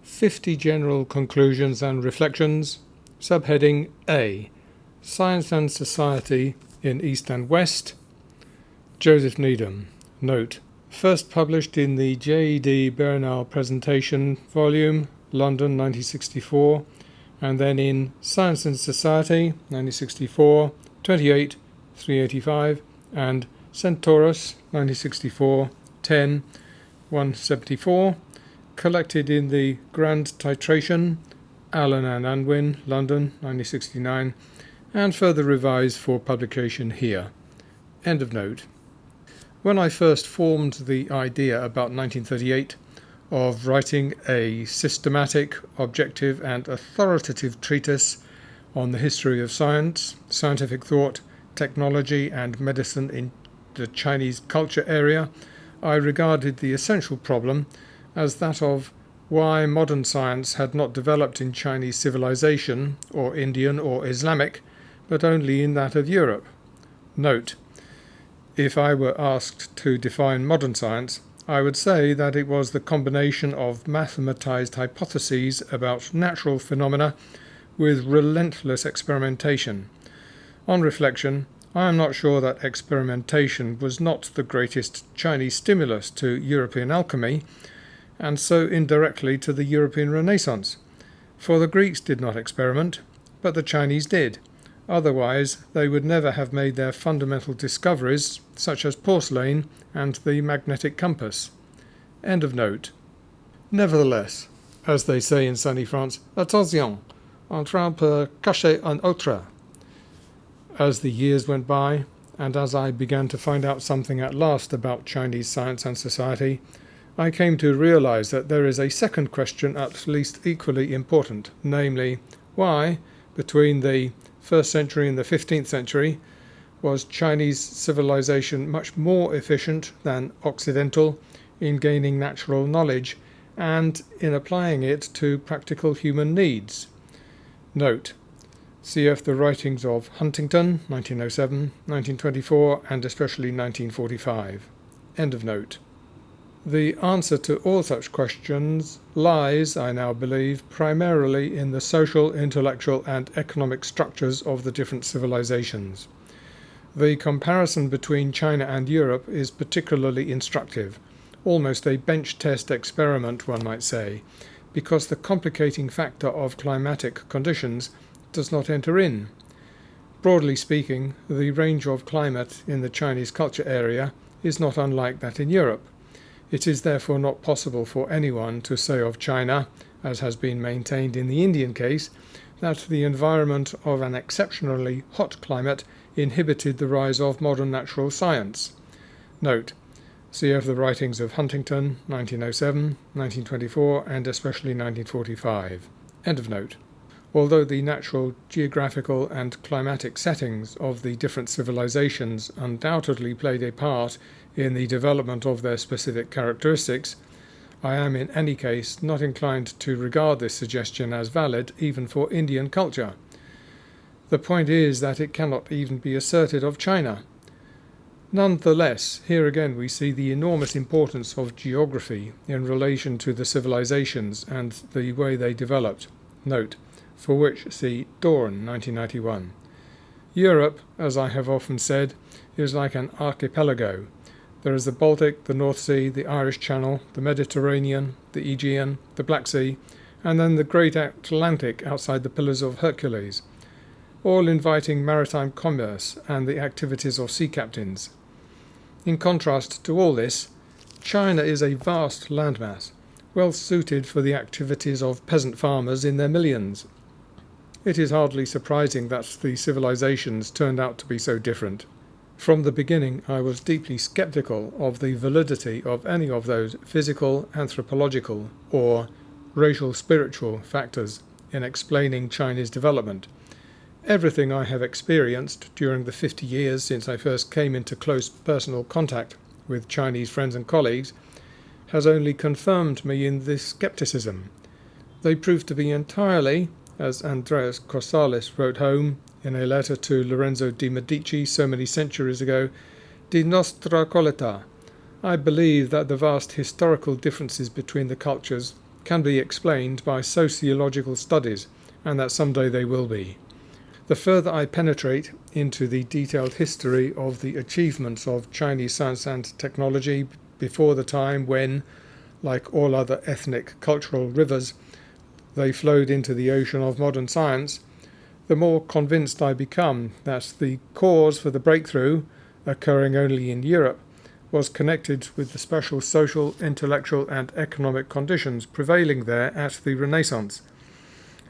50 General Conclusions and Reflections, subheading A, Science and Society in East and West, Joseph Needham. Note, first published in the J.D. Bernal Presentation Volume, London 1964, and then in Science and Society 1964, 28, 385, and Centaurus 1964, 10, 174, collected in the Grand Titration, Allen and Unwin, London 1969, and further revised for publication here. End of note. When I first formed the idea about 1938 of writing a systematic, objective and authoritative treatise on the history of science, scientific thought, technology and medicine in the Chinese culture area, I regarded the essential problem as that of why modern science had not developed in Chinese civilization, or Indian or Islamic, but only in that of Europe. Note, if I were asked to define modern science, I would say that it was the combination of mathematized hypotheses about natural phenomena with relentless experimentation. On reflection, I am not sure that experimentation was not the greatest Chinese stimulus to European alchemy, and so indirectly to the European Renaissance. For the Greeks did not experiment, but the Chinese did. Otherwise, they would never have made their fundamental discoveries, such as porcelain and the magnetic compass. End of note. Nevertheless, as they say in sunny France, attention, un train peut cacher un autre. As the years went by, and as I began to find out something at last about Chinese science and society, I came to realize that there is a second question at least equally important, namely, why, between the 1st century and the 15th century, was Chinese civilization much more efficient than Occidental in gaining natural knowledge and in applying it to practical human needs. Note, cf. the writings of Huntington, 1907, 1924, and especially 1945. End of note. The answer to all such questions lies, I now believe, primarily in the social, intellectual, and economic structures of the different civilizations. The comparison between China and Europe is particularly instructive, almost a bench test experiment, one might say, because the complicating factor of climatic conditions does not enter in. Broadly speaking, the range of climate in the Chinese culture area is not unlike that in Europe. It is therefore not possible for anyone to say of China, as has been maintained in the Indian case, that the environment of an exceptionally hot climate inhibited the rise of modern natural science. Note, cf. the writings of Huntington, 1907, 1924, and especially 1945. End of note. Although the natural, geographical, and climatic settings of the different civilizations undoubtedly played a part in the development of their specific characteristics, I am in any case not inclined to regard this suggestion as valid even for Indian culture. The point is that it cannot even be asserted of China. Nonetheless, here again we see the enormous importance of geography in relation to the civilizations and the way they developed. Note, for which see Dorn, 1991. Europe, as I have often said, is like an archipelago. There is the Baltic, the North Sea, the Irish Channel, the Mediterranean, the Aegean, the Black Sea, and then the great Atlantic outside the Pillars of Hercules, all inviting maritime commerce and the activities of sea captains. In contrast to all this, China is a vast landmass, well suited for the activities of peasant farmers in their millions. It is hardly surprising that the civilizations turned out to be so different. From the beginning, I was deeply skeptical of the validity of any of those physical, anthropological, or racial spiritual factors in explaining Chinese development. Everything I have experienced during the 50 years since I first came into close personal contact with Chinese friends and colleagues has only confirmed me in this skepticism. They proved to be entirely, as Andreas Corsalis wrote home in a letter to Lorenzo di Medici so many centuries ago, di nostra qualità. I believe that the vast historical differences between the cultures can be explained by sociological studies, and that someday they will be. The further I penetrate into the detailed history of the achievements of Chinese science and technology before the time when, like all other ethnic cultural rivers, they flowed into the ocean of modern science, the more convinced I become that the cause for the breakthrough, occurring only in Europe, was connected with the special social, intellectual and economic conditions prevailing there at the Renaissance,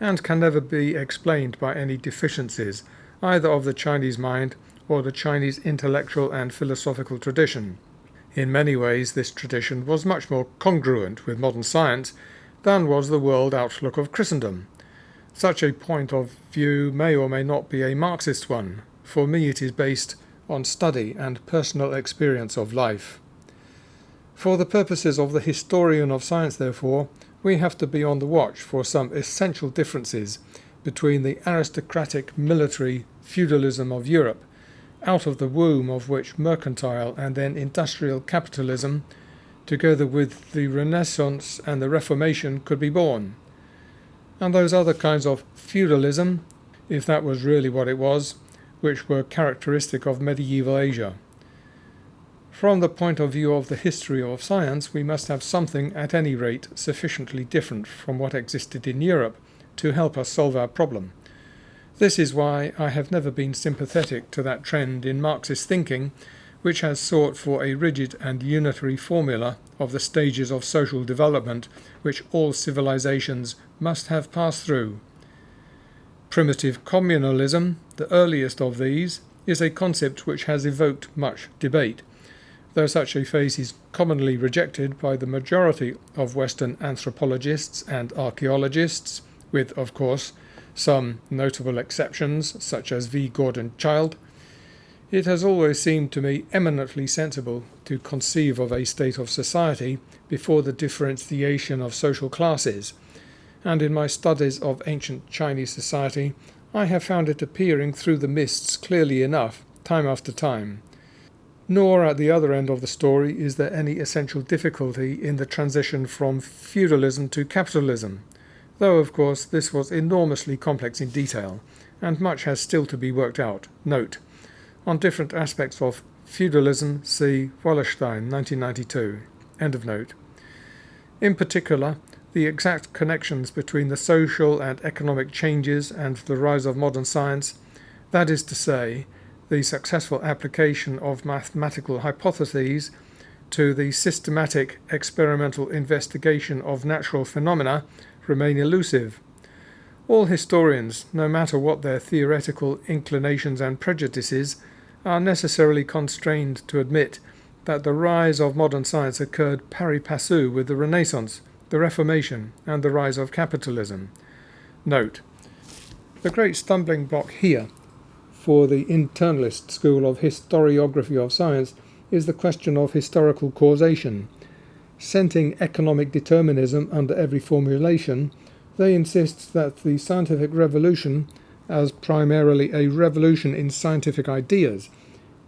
and can never be explained by any deficiencies either of the Chinese mind or the Chinese intellectual and philosophical tradition. In many ways this tradition was much more congruent with modern science than was the world outlook of Christendom. Such a point of view may or may not be a Marxist one. For me it is based on study and personal experience of life. For the purposes of the historian of science, therefore, we have to be on the watch for some essential differences between the aristocratic military feudalism of Europe, out of the womb of which mercantile and then industrial capitalism, together with the Renaissance and the Reformation, could be born, and those other kinds of feudalism, if that was really what it was, which were characteristic of medieval Asia. From the point of view of the history of science, we must have something, at any rate, sufficiently different from what existed in Europe to help us solve our problem. This is why I have never been sympathetic to that trend in Marxist thinking which has sought for a rigid and unitary formula of the stages of social development which all civilizations must have passed through. Primitive communalism, the earliest of these, is a concept which has evoked much debate, though such a phase is commonly rejected by the majority of Western anthropologists and archaeologists, with, of course, some notable exceptions, such as V. Gordon Childe. It has always seemed to me eminently sensible to conceive of a state of society before the differentiation of social classes, and in my studies of ancient Chinese society I have found it appearing through the mists clearly enough, time after time. Nor at the other end of the story is there any essential difficulty in the transition from feudalism to capitalism, though of course this was enormously complex in detail, and much has still to be worked out. Note: on different aspects of feudalism, see Wallerstein, 1992. End of note. In particular, the exact connections between the social and economic changes and the rise of modern science, that is to say, the successful application of mathematical hypotheses to the systematic experimental investigation of natural phenomena, remain elusive. All historians, no matter what their theoretical inclinations and prejudices, are necessarily constrained to admit that the rise of modern science occurred pari passu with the Renaissance, the Reformation, and the rise of capitalism. Note: the great stumbling block here for the internalist school of historiography of science is the question of historical causation. Scenting economic determinism under every formulation, they insist that the scientific revolution, as primarily a revolution in scientific ideas,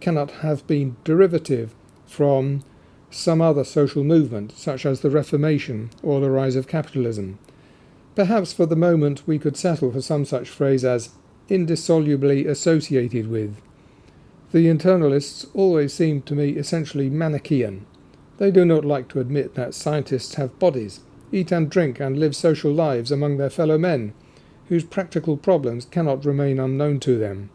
cannot have been derivative from some other social movement, such as the Reformation or the rise of capitalism. Perhaps for the moment we could settle for some such phrase as indissolubly associated with. The internalists always seem to me essentially Manichaean. They do not like to admit that scientists have bodies, eat and drink and live social lives among their fellow men, whose practical problems cannot remain unknown to them.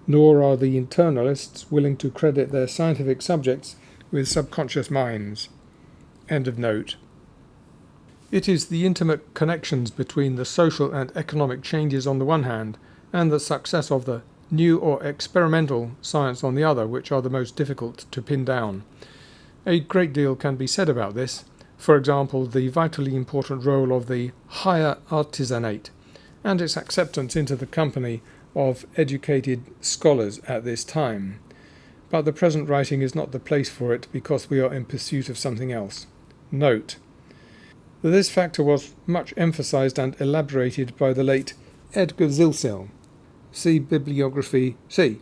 Nor are the internalists willing to credit their scientific subjects with subconscious minds. End of note. It is the intimate connections between the social and economic changes on the one hand, and the success of the new or experimental science on the other, which are the most difficult to pin down. A great deal can be said about this, for example the vitally important role of the higher artisanate, and its acceptance into the company of educated scholars at this time. But the present writing is not the place for it because we are in pursuit of something else. Note: this factor was much emphasized and elaborated by the late Edgar Zilsel. See Bibliography C.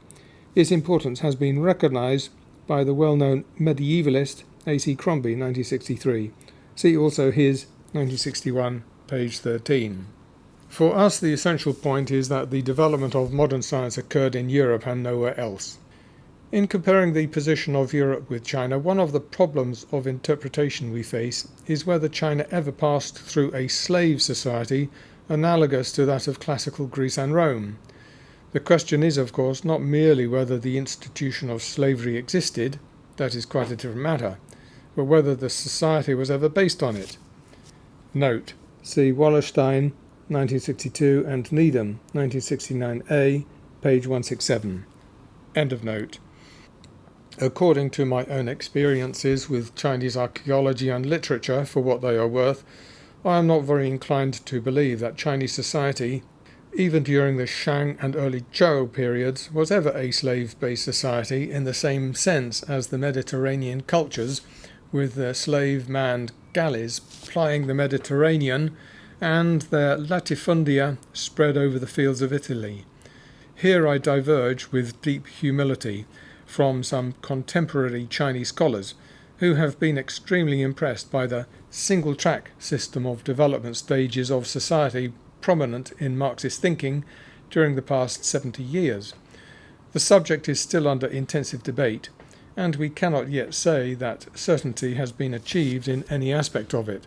Its importance has been recognized by the well-known medievalist A.C. Crombie, 1963. See also his 1961, page 13. For us, the essential point is that the development of modern science occurred in Europe and nowhere else. In comparing the position of Europe with China, one of the problems of interpretation we face is whether China ever passed through a slave society analogous to that of classical Greece and Rome. The question is, of course, not merely whether the institution of slavery existed, that is quite a different matter, but whether the society was ever based on it. Note: see Wallerstein, 1962, and Needham, 1969a, page 167. End of note. According to my own experiences with Chinese archaeology and literature, for what they are worth, I am not very inclined to believe that Chinese society, even during the Shang and early Zhou periods, was ever a slave-based society in the same sense as the Mediterranean cultures, with their slave-manned galleys plying the Mediterranean and their latifundia spread over the fields of Italy. Here I diverge with deep humility from some contemporary Chinese scholars who have been extremely impressed by the single-track system of development stages of society prominent in Marxist thinking during the past 70 years. The subject is still under intensive debate, and we cannot yet say that certainty has been achieved in any aspect of it.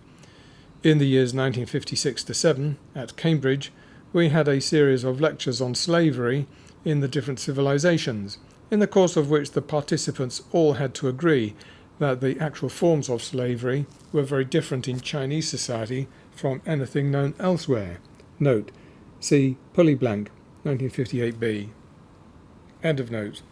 In the years 1956-7, at Cambridge, we had a series of lectures on slavery in the different civilizations, in the course of which the participants all had to agree that the actual forms of slavery were very different in Chinese society from anything known elsewhere. Note: see Pulley Blank, 1958b. End of note.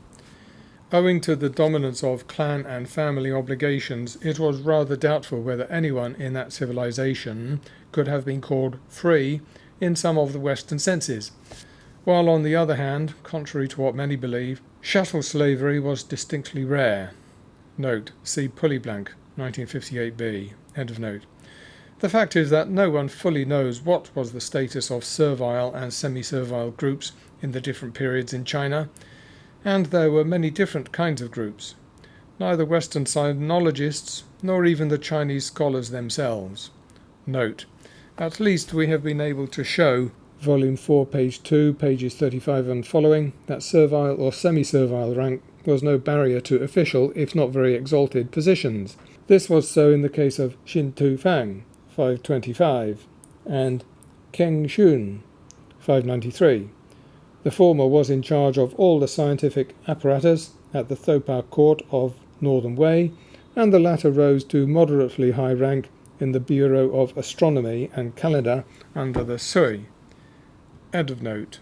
Owing to the dominance of clan and family obligations, it was rather doubtful whether anyone in that civilization could have been called free in some of the Western senses, while on the other hand, contrary to what many believe, chattel slavery was distinctly rare. Note: see Pulley Blank, 1958b. End of note. The fact is that no one fully knows what was the status of servile and semi-servile groups in the different periods in China, and there were many different kinds of groups. Neither Western sinologists nor even the Chinese scholars themselves. Note: at least we have been able to show, Volume 4, page 2, pages 35 and following, that servile or semi-servile rank was no barrier to official, if not very exalted, positions. This was so in the case of Xin Tu Fang, 525, and Keng Shun, 593. The former was in charge of all the scientific apparatus at the Thopa court of Northern Wei, and the latter rose to moderately high rank in the Bureau of Astronomy and Calendar under the Sui. End of note.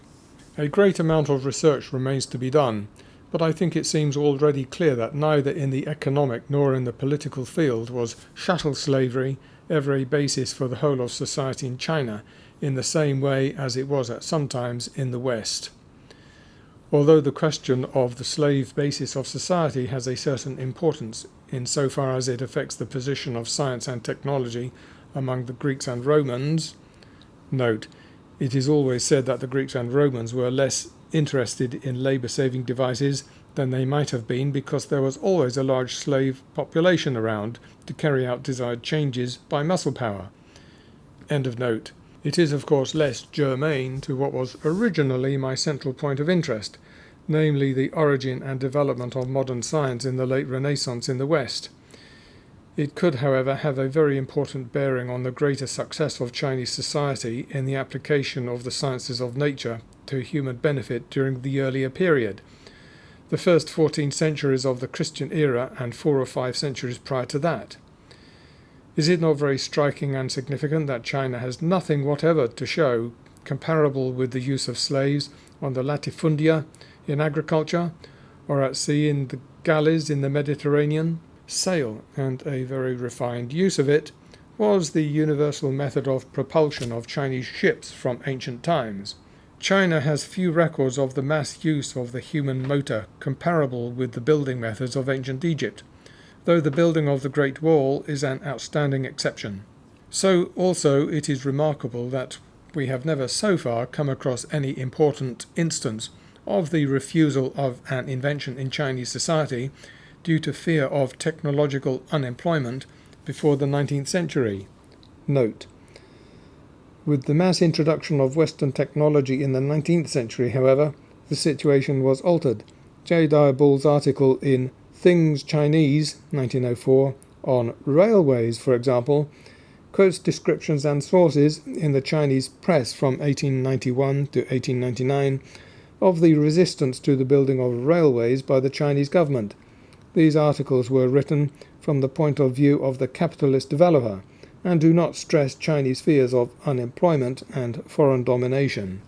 A great amount of research remains to be done, but I think it seems already clear that neither in the economic nor in the political field was chattel slavery ever a basis for the whole of society in China, in the same way as it was at some times in the West. Although the question of the slave basis of society has a certain importance insofar as it affects the position of science and technology among the Greeks and Romans, note: it is always said that the Greeks and Romans were less interested in labour-saving devices than they might have been because there was always a large slave population around to carry out desired changes by muscle power. End of note. It is of course less germane to what was originally my central point of interest, namely the origin and development of modern science in the late Renaissance in the West. It could, however, have a very important bearing on the greater success of Chinese society in the application of the sciences of nature to human benefit during the earlier period, the first 14 centuries of the Christian era and 4 or 5 centuries prior to that. Is it not very striking and significant that China has nothing whatever to show comparable with the use of slaves on the latifundia in agriculture, or at sea in the galleys in the Mediterranean? Sail, and a very refined use of it, was the universal method of propulsion of Chinese ships from ancient times. China has few records of the mass use of the human motor comparable with the building methods of ancient Egypt, though the building of the Great Wall is an outstanding exception. So also it is remarkable that we have never so far come across any important instance of the refusal of an invention in Chinese society due to fear of technological unemployment before the 19th century. Note: with the mass introduction of Western technology in the 19th century, however, the situation was altered. J. Diabol's article in Things Chinese, 1904, on railways, for example, quotes descriptions and sources in the Chinese press from 1891 to 1899 of the resistance to the building of railways by the Chinese government. These articles were written from the point of view of the capitalist developer and do not stress Chinese fears of unemployment and foreign domination.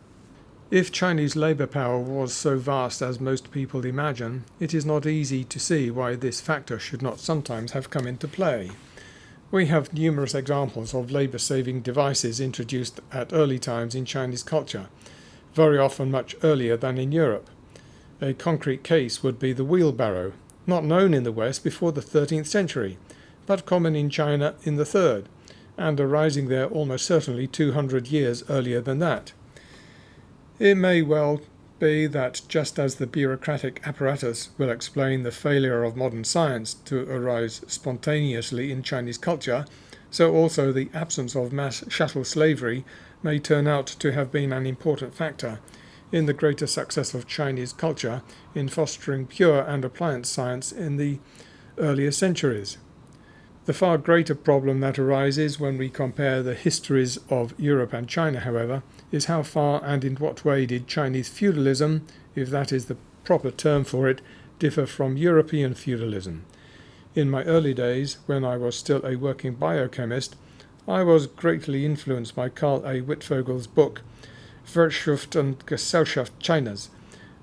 If Chinese labour power was so vast as most people imagine, it is not easy to see why this factor should not sometimes have come into play. We have numerous examples of labour-saving devices introduced at early times in Chinese culture, very often much earlier than in Europe. A concrete case would be the wheelbarrow, not known in the West before the 13th century, but common in China in the 3rd, and arising there almost certainly 200 years earlier than that. It may well be that just as the bureaucratic apparatus will explain the failure of modern science to arise spontaneously in Chinese culture, so also the absence of mass chattel slavery may turn out to have been an important factor in the greater success of Chinese culture in fostering pure and appliance science in the earlier centuries. The far greater problem that arises when we compare the histories of Europe and China, however, is how far and in what way did Chinese feudalism, if that is the proper term for it, differ from European feudalism. In my early days, when I was still a working biochemist, I was greatly influenced by Karl A. Wittvogel's book Wirtschaft und Gesellschaft Chinas,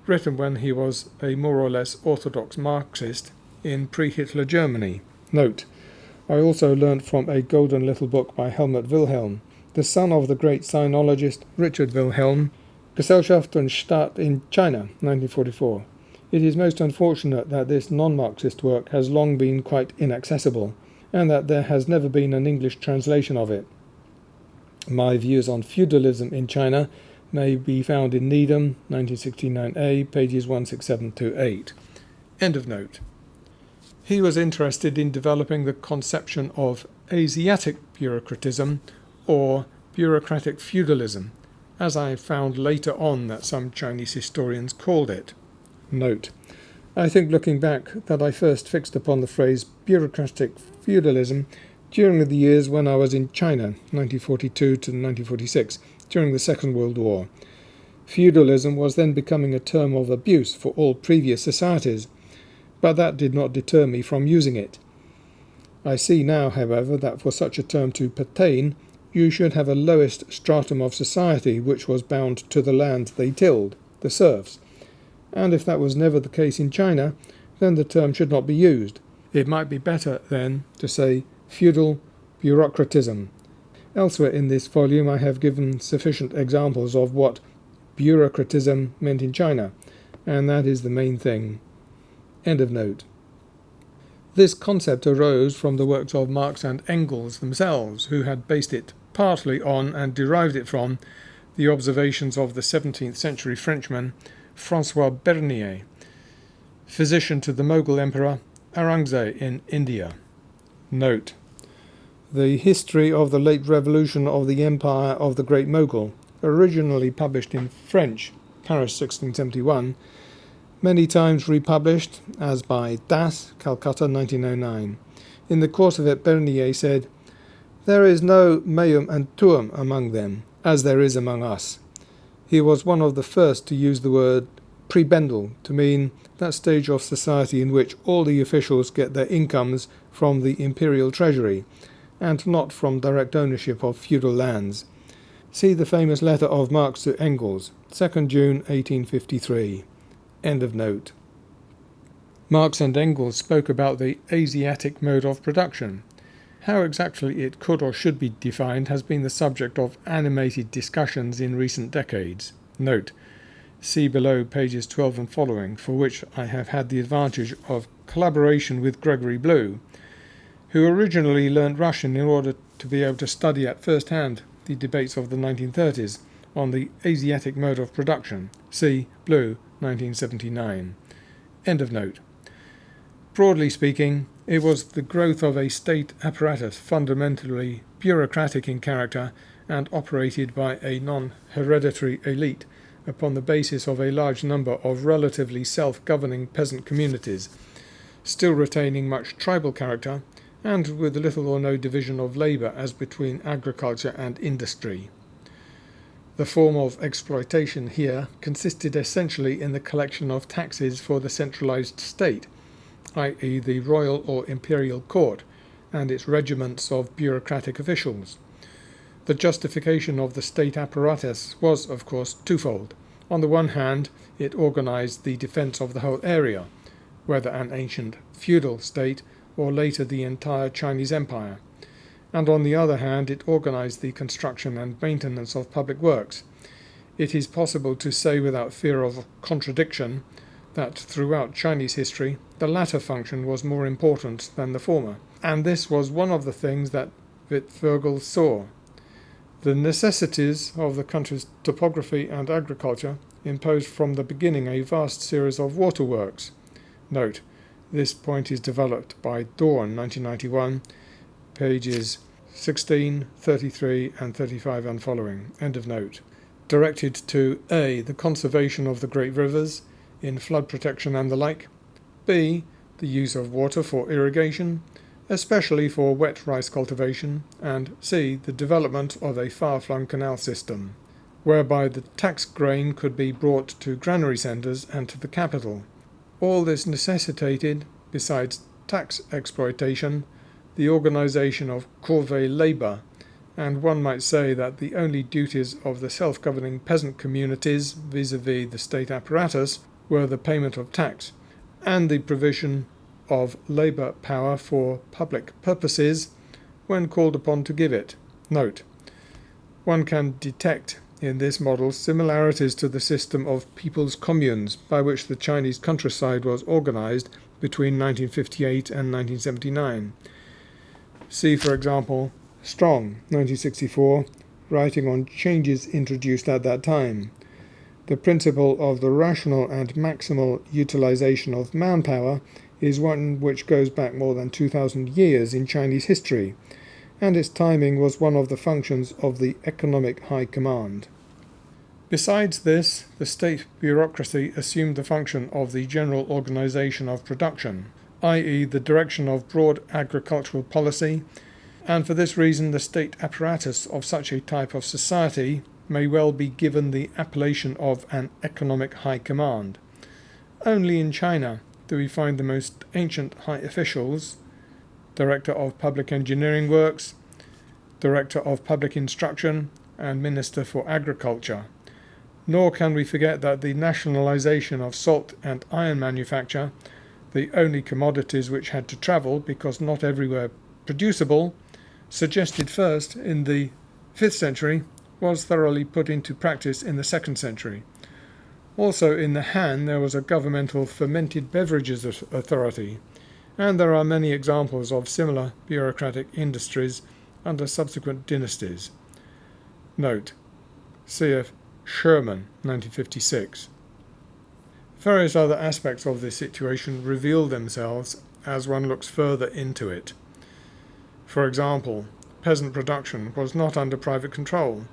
written when he was a more or less orthodox Marxist in pre-Hitler Germany. Note: I also learnt from a golden little book by Helmut Wilhelm, the son of the great sinologist Richard Wilhelm, Gesellschaft und Staat in China, 1944. It is most unfortunate that this non-Marxist work has long been quite inaccessible, and that there has never been an English translation of it. My views on feudalism in China may be found in Needham, 1969a, pages 167-8. End of note. He was interested in developing the conception of Asiatic bureaucratism, or bureaucratic feudalism, as I found later on that some Chinese historians called it. Note: I think looking back that I first fixed upon the phrase bureaucratic feudalism during the years when I was in China, 1942 to 1946, during the Second World War. Feudalism was then becoming a term of abuse for all previous societies, but that did not deter me from using it. I see now, however, that for such a term to pertain, you should have a lowest stratum of society which was bound to the land they tilled, the serfs, and if that was never the case in China, then the term should not be used. It might be better, then, to say feudal bureaucratism. Elsewhere in this volume I have given sufficient examples of what bureaucratism meant in China, and that is the main thing. End of note. This concept arose from the works of Marx and Engels themselves, who had based it partly on and derived it from the observations of the 17th century Frenchman François Bernier, physician to the Mughal Emperor Aurangzeb in India. Note: the history of the late revolution of the Empire of the Great Mughal, originally published in French, Paris 1671, many times republished, as by Das, Calcutta 1909. In the course of it, Bernier said, "There is no meum and tuum among them, as there is among us." He was one of the first to use the word prebendal to mean that stage of society in which all the officials get their incomes from the imperial treasury, and not from direct ownership of feudal lands. See the famous letter of Marx to Engels, 2nd June 1853. End of note. Marx and Engels spoke about the Asiatic mode of production. How exactly it could or should be defined has been the subject of animated discussions in recent decades. Note: see below pages 12 and following, for which I have had the advantage of collaboration with Gregory Blue, who originally learnt Russian in order to be able to study at first hand the debates of the 1930s on the Asiatic mode of production. See Blue, 1979. End of note. Broadly speaking, It was the growth of a state apparatus fundamentally bureaucratic in character and operated by a non-hereditary elite upon the basis of a large number of relatively self-governing peasant communities, still retaining much tribal character and with little or no division of labour as between agriculture and industry. The form of exploitation here consisted essentially in the collection of taxes for the centralized state, i.e. the royal or imperial court, and its regiments of bureaucratic officials. The justification of the state apparatus was, of course, twofold. On the one hand, it organized the defense of the whole area, whether an ancient feudal state or later the entire Chinese Empire, and on the other hand, it organized the construction and maintenance of public works. It is possible to say without fear of contradiction that throughout Chinese history, the latter function was more important than the former, and this was one of the things that Wittfogel saw. The necessities of the country's topography and agriculture imposed from the beginning a vast series of waterworks. Note, this point is developed by Dawn, 1991, pages 16, 33 and 35 and following. End of note. Directed to A. the conservation of the great rivers, in flood protection and the like, B. the use of water for irrigation, especially for wet rice cultivation, and C. the development of a far-flung canal system, whereby the taxed grain could be brought to granary centres and to the capital. All this necessitated, besides tax exploitation, the organisation of corvée labour, and one might say that the only duties of the self-governing peasant communities vis-à-vis the state apparatus were the payment of tax and the provision of labour power for public purposes when called upon to give it. Note, one can detect in this model similarities to the system of people's communes by which the Chinese countryside was organised between 1958 and 1979. See, for example, Strong, 1964, writing on changes introduced at that time. The principle of the rational and maximal utilization of manpower is one which goes back more than 2,000 years in Chinese history, and its timing was one of the functions of the economic high command. Besides this, the state bureaucracy assumed the function of the general organization of production, i.e. the direction of broad agricultural policy, and for this reason the state apparatus of such a type of society may well be given the appellation of an economic high command. Only in China do we find the most ancient high officials, Director of Public Engineering Works, Director of Public Instruction, and Minister for Agriculture. Nor can we forget that the nationalization of salt and iron manufacture, the only commodities which had to travel because not everywhere producible, suggested first in the 5th century, was thoroughly put into practice in the 2nd century. Also in the Han there was a governmental fermented beverages authority, and there are many examples of similar bureaucratic industries under subsequent dynasties. Note, C.F. Sherman, 1956. Various other aspects of this situation reveal themselves as one looks further into it. For example, peasant production was not under private control,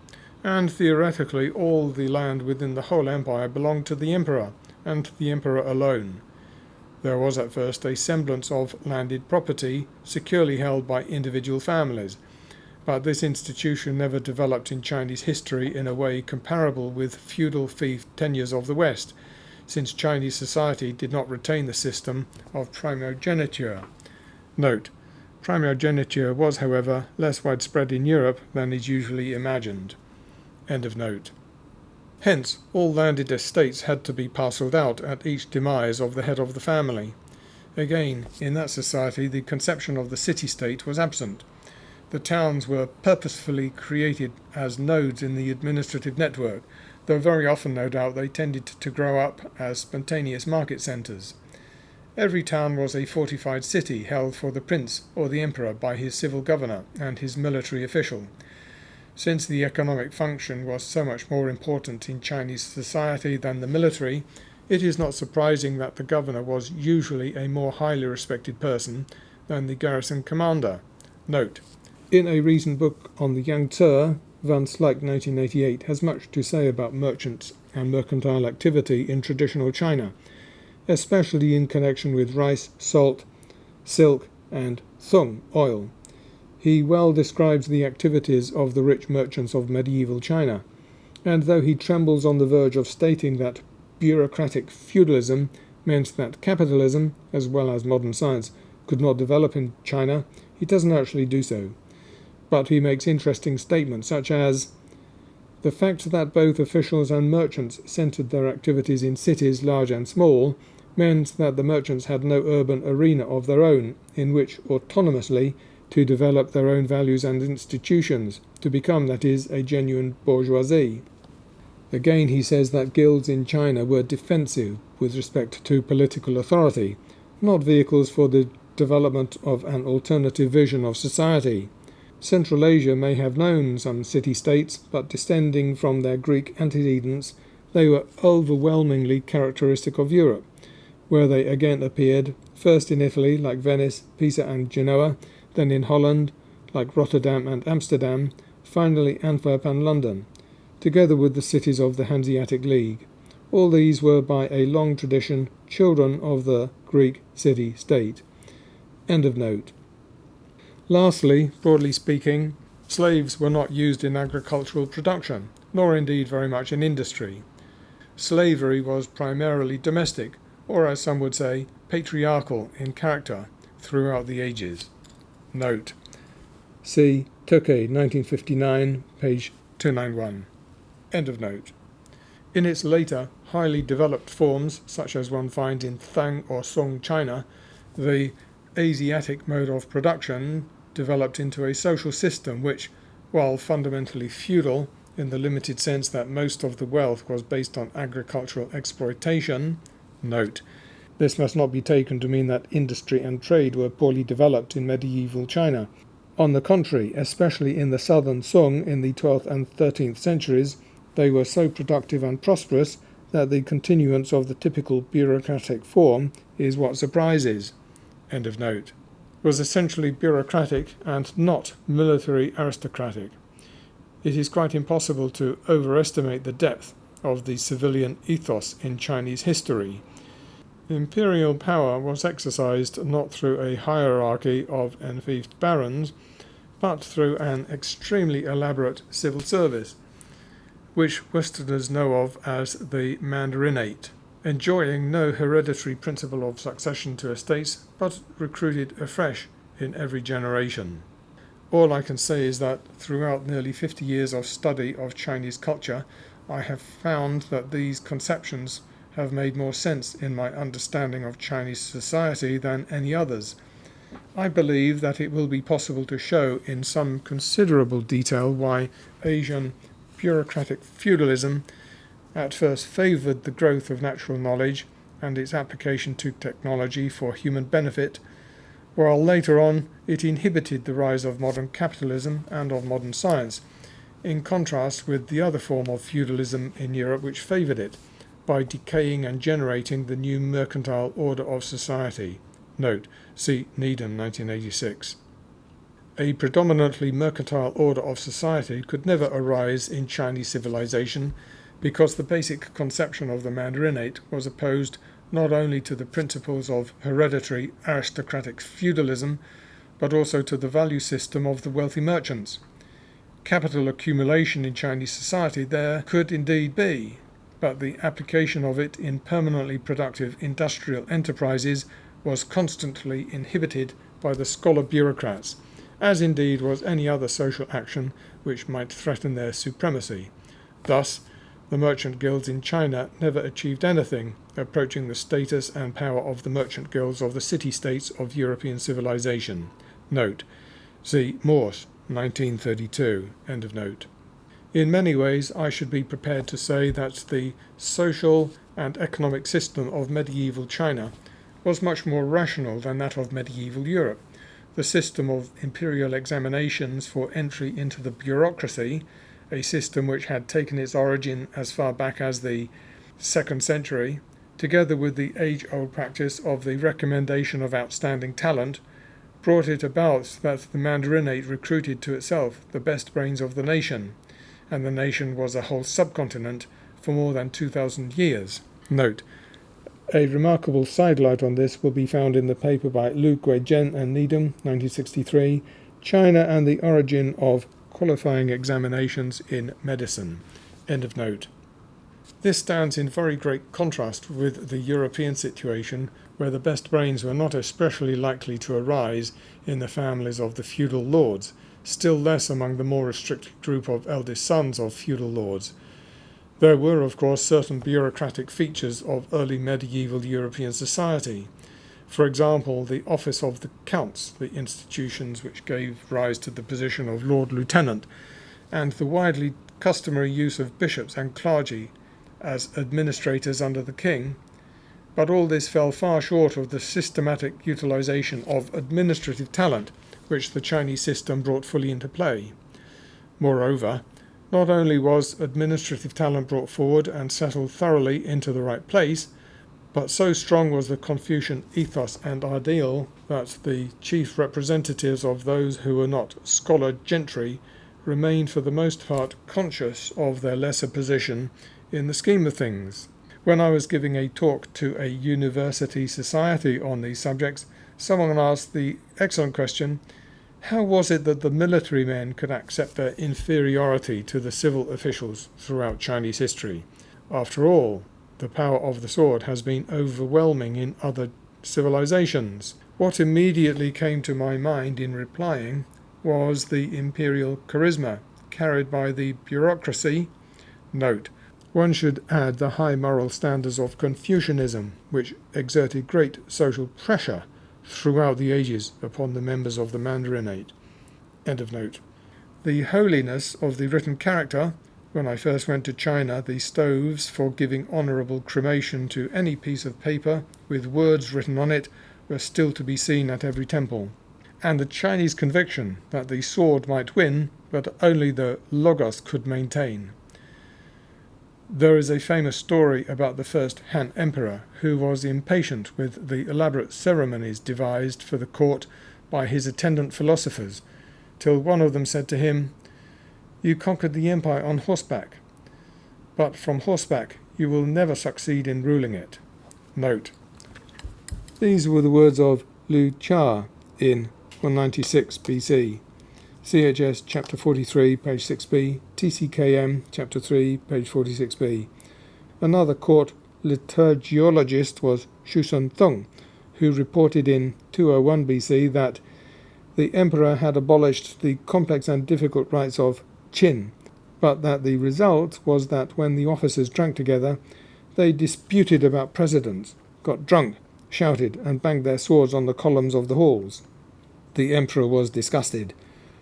and theoretically all the land within the whole empire belonged to the emperor, and to the emperor alone. There was at first a semblance of landed property securely held by individual families, but this institution never developed in Chinese history in a way comparable with feudal fief tenures of the West, since Chinese society did not retain the system of primogeniture. Note, primogeniture was, however, less widespread in Europe than is usually imagined. End of note. Hence, all landed estates had to be parcelled out at each demise of the head of the family. Again, in that society the conception of the city-state was absent. The towns were purposefully created as nodes in the administrative network, though very often, no doubt, they tended to grow up as spontaneous market centres. Every town was a fortified city held for the prince or the emperor by his civil governor and his military official. Since the economic function was so much more important in Chinese society than the military, it is not surprising that the governor was usually a more highly respected person than the garrison commander. Note: in a recent book on the Yangtze, Van Slyke 1988 has much to say about merchants and mercantile activity in traditional China, especially in connection with rice, salt, silk, and thung oil. He well describes the activities of the rich merchants of medieval China, and though he trembles on the verge of stating that bureaucratic feudalism meant that capitalism, as well as modern science, could not develop in China, he doesn't actually do so. But he makes interesting statements such as, the fact that both officials and merchants centered their activities in cities large and small meant that the merchants had no urban arena of their own in which autonomously to develop their own values and institutions, to become, that is, a genuine bourgeoisie. Again, he says that guilds in China were defensive with respect to political authority, not vehicles for the development of an alternative vision of society. Central Asia may have known some city-states, but descending from their Greek antecedents, they were overwhelmingly characteristic of Europe, where they again appeared, first in Italy, like Venice, Pisa and Genoa, then in Holland, like Rotterdam and Amsterdam, finally Antwerp and London, together with the cities of the Hanseatic League. All these were by a long tradition children of the Greek city-state. End of note. Lastly, broadly speaking, slaves were not used in agricultural production, nor indeed very much in industry. Slavery was primarily domestic, or as some would say, patriarchal in character, throughout the ages. Note: see Tokay 1959, page 291. End of note. In its later, highly developed forms, such as one finds in Thang or Song China, the Asiatic mode of production developed into a social system which, while fundamentally feudal, in the limited sense that most of the wealth was based on agricultural exploitation. Note: this must not be taken to mean that industry and trade were poorly developed in medieval China. On the contrary, especially in the southern Song in the 12th and 13th centuries, they were so productive and prosperous that the continuance of the typical bureaucratic form is what surprises. End of note. Was essentially bureaucratic and not military aristocratic. It is quite impossible to overestimate the depth of the civilian ethos in Chinese history. Imperial power was exercised not through a hierarchy of enfeoffed barons, but through an extremely elaborate civil service, which Westerners know of as the Mandarinate, enjoying no hereditary principle of succession to estates, but recruited afresh in every generation. All I can say is that throughout nearly 50 years of study of Chinese culture, I have found that these conceptions have made more sense in my understanding of Chinese society than any others. I believe that it will be possible to show in some considerable detail why Asian bureaucratic feudalism at first favoured the growth of natural knowledge and its application to technology for human benefit, while later on it inhibited the rise of modern capitalism and of modern science, in contrast with the other form of feudalism in Europe which favoured it, by decaying and generating the new mercantile order of society. Note: see Needham 1986. A predominantly mercantile order of society could never arise in Chinese civilization because the basic conception of the Mandarinate was opposed not only to the principles of hereditary aristocratic feudalism, but also to the value system of the wealthy merchants. Capital accumulation in Chinese society there could indeed be, but the application of it in permanently productive industrial enterprises was constantly inhibited by the scholar bureaucrats, as indeed was any other social action which might threaten their supremacy. Thus, the merchant guilds in China never achieved anything approaching the status and power of the merchant guilds of the city-states of European civilization. Note: see Morse, 1932. End of note. In many ways, I should be prepared to say that the social and economic system of medieval China was much more rational than that of medieval Europe. The system of imperial examinations for entry into the bureaucracy, a system which had taken its origin as far back as the 2nd century, together with the age-old practice of the recommendation of outstanding talent, brought it about that the Mandarinate recruited to itself the best brains of the nation, and the nation was a whole subcontinent for more than 2,000 years. Note: a remarkable sidelight on this will be found in the paper by Lu Guizhen and Needham, 1963, China and the Origin of Qualifying Examinations in Medicine. End of note. This stands in very great contrast with the European situation, where the best brains were not especially likely to arise in the families of the feudal lords, still less among the more restricted group of eldest sons of feudal lords. There were, of course, certain bureaucratic features of early medieval European society. For example, the office of the counts, the institutions which gave rise to the position of Lord Lieutenant, and the widely customary use of bishops and clergy as administrators under the king, but all this fell far short of the systematic utilization of administrative talent which the Chinese system brought fully into play. Moreover, not only was administrative talent brought forward and settled thoroughly into the right place, but so strong was the Confucian ethos and ideal that the chief representatives of those who were not scholar gentry remained for the most part conscious of their lesser position in the scheme of things. When I was giving a talk to a university society on these subjects, someone asked the excellent question, how was it that the military men could accept their inferiority to the civil officials throughout Chinese history? After all, the power of the sword has been overwhelming in other civilizations. What immediately came to my mind in replying was the imperial charisma carried by the bureaucracy. Note: one should add the high moral standards of Confucianism, which exerted great social pressure throughout the ages upon the members of the Mandarinate. End of note. The holiness of the written character. When I first went to China, the stoves for giving honourable cremation to any piece of paper with words written on it were still to be seen at every temple. And the Chinese conviction that the sword might win, but only the logos could maintain. There is a famous story about the first Han Emperor, who was impatient with the elaborate ceremonies devised for the court by his attendant philosophers, till one of them said to him, "You conquered the empire on horseback, but from horseback you will never succeed in ruling it." Note: these were the words of Lu Cha in 196 BC. CHS chapter 43, page 6b, TCKM chapter 3, page 46b. Another court liturgiologist was Shusun Thung, who reported in 201 BC that the emperor had abolished the complex and difficult rites of Qin, but that the result was that when the officers drank together, they disputed about precedence, got drunk, shouted, and banged their swords on the columns of the halls. The emperor was disgusted.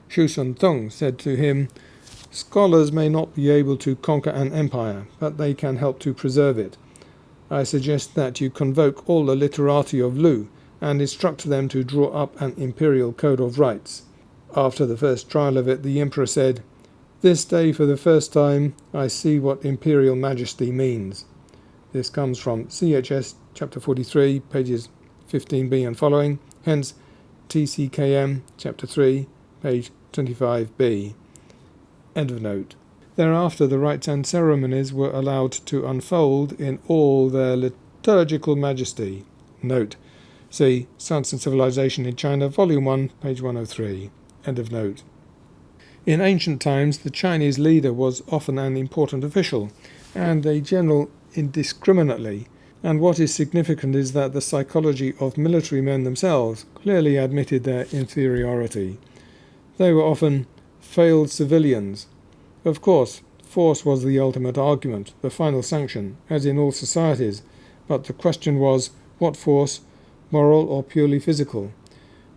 Shusun Thung said to him, "Scholars may not be able to conquer an empire, but they can help to preserve it. I suggest that you convoke all the literati of Lu and instruct them to draw up an imperial code of rights." After the first trial of it, the emperor said, "This day for the first time I see what imperial majesty means." This comes from CHS chapter 43, pages 15b and following, hence TCKM chapter 3, page 25b. End of note. Thereafter the rites and ceremonies were allowed to unfold in all their liturgical majesty. Note: see Science and Civilization in China, Volume 1, page 103. End of note. In ancient times, the Chinese leader was often an important official, and a general indiscriminately, and what is significant is that the psychology of military men themselves clearly admitted their inferiority. They were often failed civilians. Of course, force was the ultimate argument, the final sanction, as in all societies, but the question was, what force, moral or purely physical?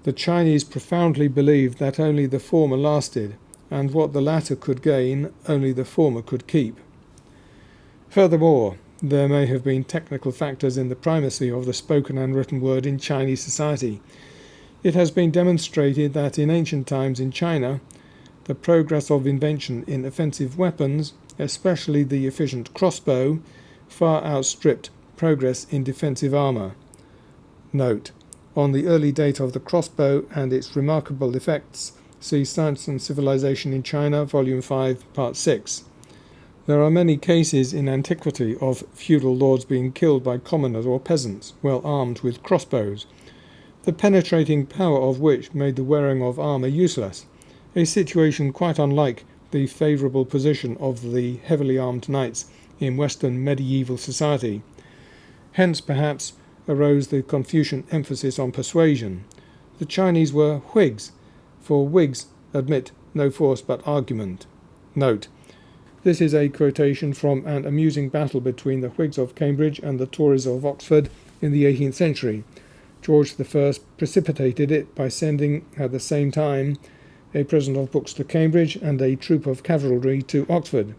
The Chinese profoundly believed that only the former lasted, and what the latter could gain, only the former could keep. Furthermore, there may have been technical factors in the primacy of the spoken and written word in Chinese society. It has been demonstrated that in ancient times in China, the progress of invention in offensive weapons, especially the efficient crossbow, far outstripped progress in defensive armour. Note: On the early date of the crossbow and its remarkable effects, see Science and Civilization in China, Volume 5, Part 6. There are many cases in antiquity of feudal lords being killed by commoners or peasants, well armed with crossbows, the penetrating power of which made the wearing of armour useless, a situation quite unlike the favourable position of the heavily armed knights in Western medieval society. Hence, perhaps, arose the Confucian emphasis on persuasion. The Chinese were Whigs, for Whigs admit no force but argument. Note: this is a quotation from an amusing battle between the Whigs of Cambridge and the Tories of Oxford in the 18th century. George I precipitated it by sending at the same time a present of books to Cambridge and a troop of cavalry to Oxford.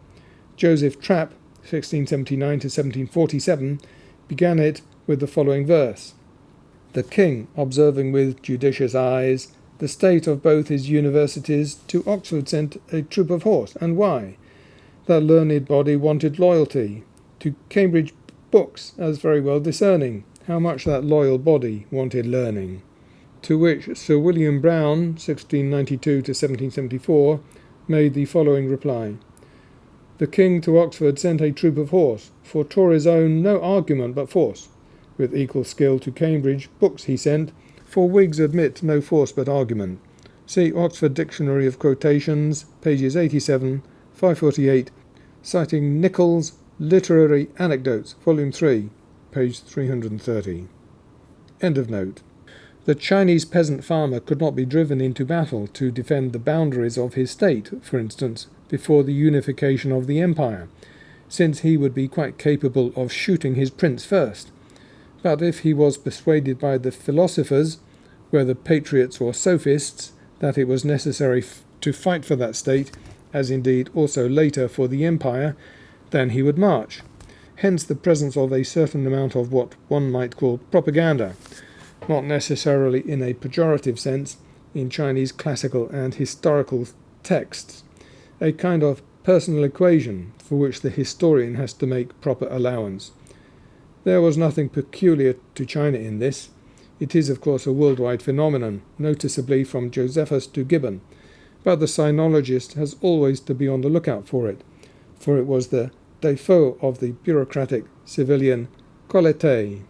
Joseph Trapp, 1679 to 1747, began it with the following verse: "The king, observing with judicious eyes the state of both his universities, to Oxford sent a troop of horse. And why? That learned body wanted loyalty, to Cambridge books, as very well discerning how much that loyal body wanted learning." To which Sir William Browne, 1692 to 1774, made the following reply: "The king to Oxford sent a troop of horse, for Tories own no argument but force. With equal skill to Cambridge books he sent, for Whigs admit no force but argument." See Oxford Dictionary of Quotations, pages 87, 548, citing Nichols' Literary Anecdotes, Volume 3, page 330. End of note. The Chinese peasant farmer could not be driven into battle to defend the boundaries of his state, for instance, before the unification of the empire, since he would be quite capable of shooting his prince first. But if he was persuaded by the philosophers, whether patriots or sophists, that it was necessary to fight for that state, as indeed also later for the empire, then he would march. Hence the presence of a certain amount of what one might call propaganda, not necessarily in a pejorative sense, in Chinese classical and historical texts, a kind of personal equation for which the historian has to make proper allowance. There was nothing peculiar to China in this. It is, of course, a worldwide phenomenon, noticeably from Josephus to Gibbon, but the sinologist has always to be on the lookout for it was the défaut of the bureaucratic civilian qualité.